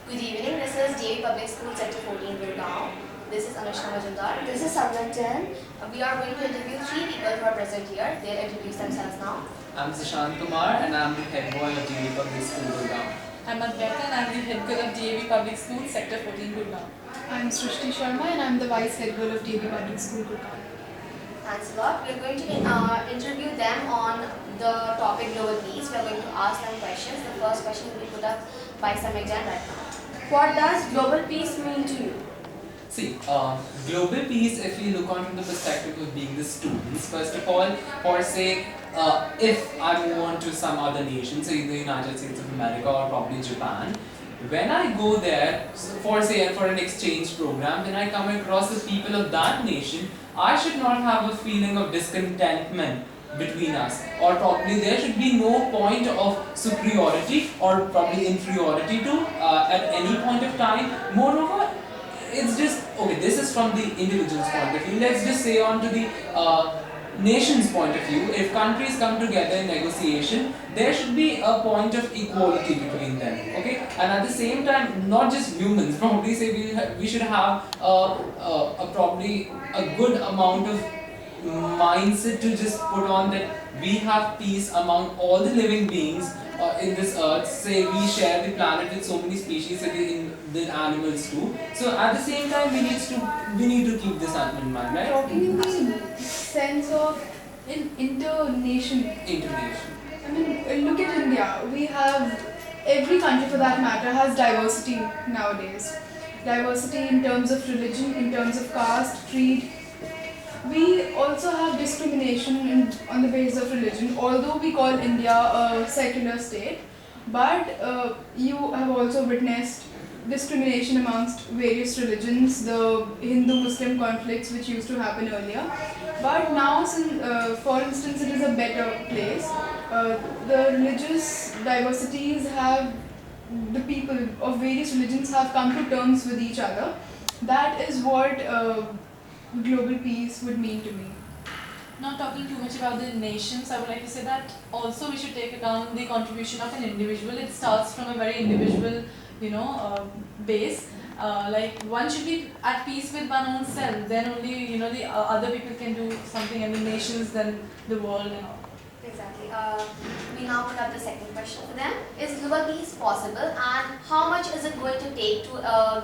Good evening, this is DA Public School Sector 14 Gurgaon. This is Anushka Majumdar. This is Samrat Jain. We are going to interview three people who are present here. They'll introduce themselves now. I'm Sushant Kumar and I'm the head boy of DAV Public School Gurgaon. I'm Advaita and I'm the head girl of DAV Public School, Sector 14, Gurgaon. I'm Srishti Sharma and I'm the vice head girl of DAV Public School, Gurgaon. Thanks a lot. We're going to interview them on the topic global peace. We're going to ask them questions. The first question will be put up by Samrat Jain right now. What does global peace mean to you? See, global peace, if we look on from the perspective of being the students, first of all, or say, if I move on to some other nation, say the United States of America or probably Japan, when I go there for an exchange program, when I come across the people of that nation, I should not have a feeling of discontentment between us, or probably there should be no point of superiority or probably inferiority to at any point of time. Moreover, it's just okay. This is from the individual's point of view. Let's just say on to the nation's point of view. If countries come together in negotiation, there should be a point of equality between them. Okay, and at the same time, not just humans. Probably say we should have probably a good amount of mindset to just put on that we have peace among all the living beings in this earth. Say we share the planet with so many species, in the animals too. So at the same time, we need to keep this in mind, right? Talking in the sense of inter-nation. Intonation. I mean, look at India. We have, every country for that matter has diversity nowadays. Diversity in terms of religion, in terms of caste, creed. We also have discrimination on the basis of religion, although we call India a secular state, but you have also witnessed discrimination amongst various religions, the Hindu-Muslim conflicts which used to happen earlier. But now, for instance, it is a better place. The religious diversities the people of various religions have come to terms with each other. That is what global peace would mean to me. Not talking too much about the nations, I would like to say that also we should take account the contribution of an individual. It starts from a very individual, base. Like one should be at peace with one own self. Then only the other people can do something, and the nations, then the world and all. Exactly. We now put up the second question for them. Is global peace possible, and how much is it going to take to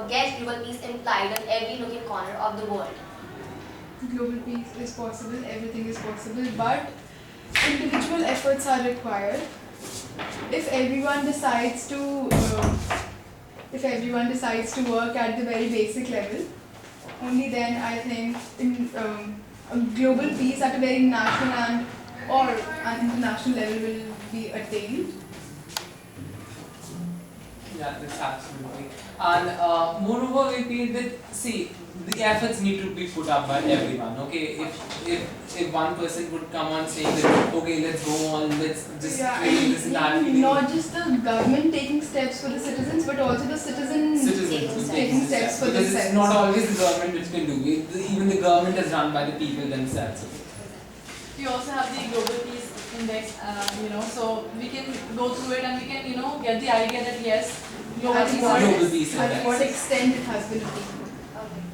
get global peace implied in every nook and corner of the world? Global peace is possible, everything is possible, but individual efforts are required. If everyone decides to work at the very basic level, only then I think a global peace at a very national or an international level will be attained. Yeah, that's absolutely. And moreover, we feel that the efforts need to be put up by everyone. Okay, if one person would come on saying that okay, let's go on, let's just create this entire feeling. Not just the government taking steps for the citizens, but also the citizens taking steps for because themselves. it's not always the government which can do it. Even the government is run by the people themselves. We also have the Global Peace Index, so we can go through it and we can, get the idea that yes, global peace. At what extent it has been attained.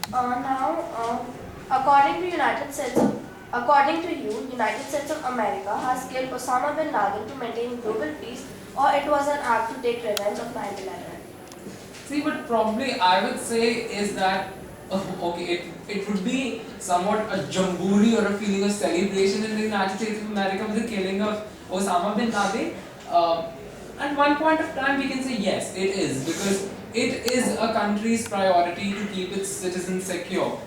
Now, according to United States of America has killed Osama bin Laden to maintain global peace, or it was an act to take revenge of 9/11. See, but probably I would say is that it would be somewhat a jamboree or a feeling of celebration in the United States of America with the killing of Osama bin Laden. At one point of time, we can say yes, it is, because it is a country's priority to keep its citizens secure.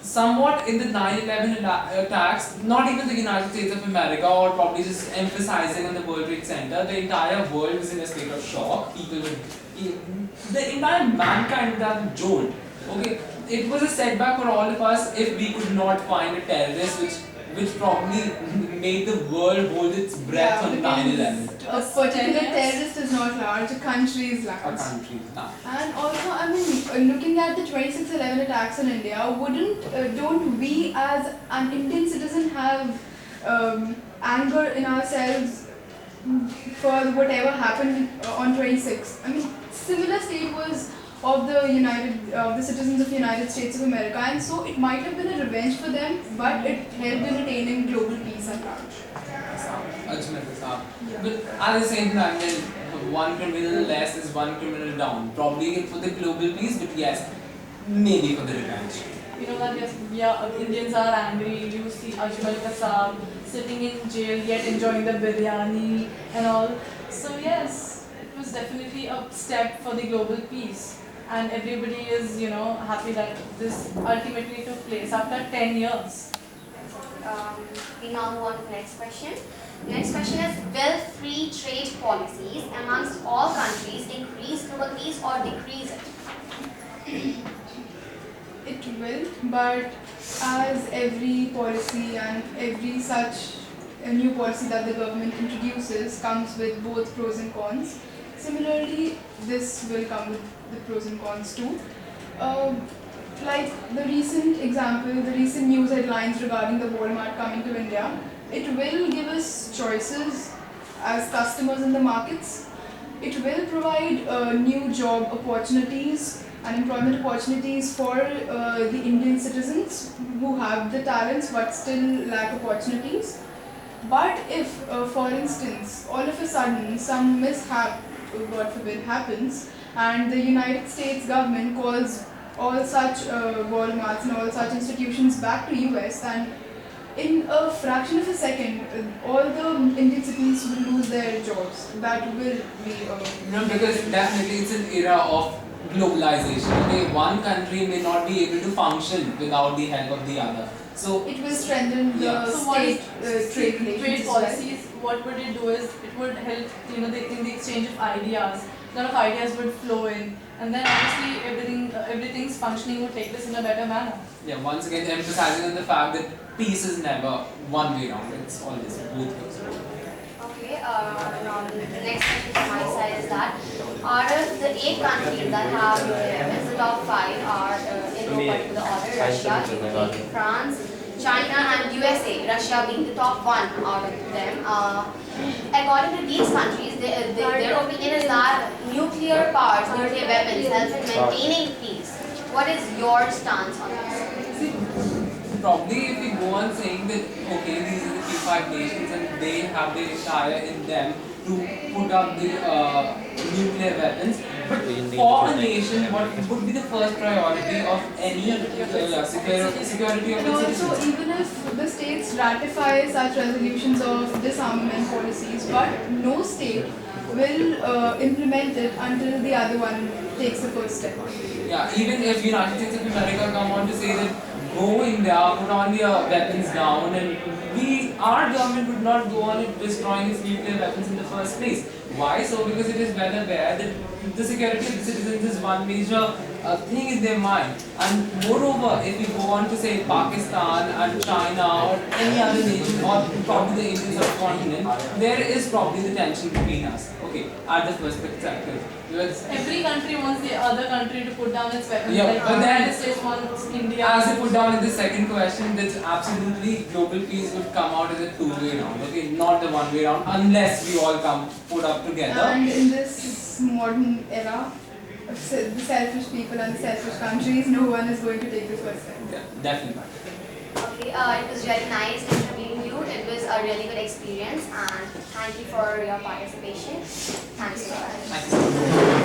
Somewhat in the 9/11 attacks, not even the United States of America, or probably just emphasizing on the World Trade Center, the entire world was in a state of shock. The entire mankind was a jolt. Okay, it was a setback for all of us if we could not find a terrorist which probably made the world hold its breath on 9/11. A particular terrorist is not large, a country is large. A country is large. And also, looking at the 26/11 attacks in India, don't we as an Indian citizen have anger in ourselves for whatever happened on 26th? Similar state was of the citizens of United States of America, and so it might have been a revenge for them, but it helped in attaining global peace and large. Ultimately, but at the same time, then one criminal less is one criminal down. Probably for the global peace, but yes, maybe for the revenge. You know that yes, yeah, Indians are angry. You see Ajmal Kasab sitting in jail yet enjoying the biryani and all. So yes, it was definitely a step for the global peace, and everybody is happy that this ultimately took place after 10 years. We now move on to the next question. The next question is, will free trade policies amongst all countries increase global peace or decrease it? It will, but as every policy and every such a new policy that the government introduces comes with both pros and cons, similarly this will come with the pros and cons too. Like the recent example, the recent news headlines regarding the Walmart coming to India, it will give us choices as customers in the markets. It will provide new job opportunities and employment opportunities for the Indian citizens who have the talents but still lack opportunities. But if, for instance, all of a sudden some mishap, God forbid, happens, and the United States government calls all such Walmarts and all such institutions back to US, and in a fraction of a second, all the Indian citizens will lose their jobs. That will be No, because definitely it's an era of globalization. Okay, one country may not be able to function without the help of the other. So it will strengthen the Yeah. So what state is trade relations. trade as well. policies? What would it do is it would help in the exchange of ideas. A lot of ideas would flow in, and then obviously everything's functioning would take place in a better manner. yeah, once again emphasizing on the fact that peace is never one way around. It's always both ways. Okay, now the next question from my side is that out of the 8 countries that have nuclear weapons, the top 5 are in no particular order: Russia, UK, France, China, and USA. Russia being the top 1 out of them. According to these countries, their opinion is that nuclear powers, nuclear weapons, help in maintaining peace. What is your stance on this? Probably if we go on saying that okay, these are the key 5 nations and they have the desire in them to put up the nuclear weapons, but for a nation, what would be the first priority of any security of And its also, citizens? even if the states ratify such resolutions of disarmament policies, but no state will implement it until the other one takes the first step. Yeah, even if United States of America come on to say that go India, put on your weapons down, and our government would not go on it destroying its nuclear weapons in the first place. Why so? Because it is well aware that the security of the citizens is one major thing in their mind. And moreover, if you go on to say Pakistan and China or any other nation or probably the Indian subcontinent, there is probably the tension between us. Okay, at the first perspective. Because Every country wants the other country to put down its weapons. Yeah, like but the then- United States wants India. as I put down in the second question, that absolutely global peace would come out as a two-way round, okay, not the one-way round, unless we all come put up together. And in this modern era, the selfish people and the selfish countries, no one is going to take the first step. Yeah, definitely. Okay, it was very nice interviewing you. It was a really good experience, and thank you for your participation. Thanks for that. Thank you so much.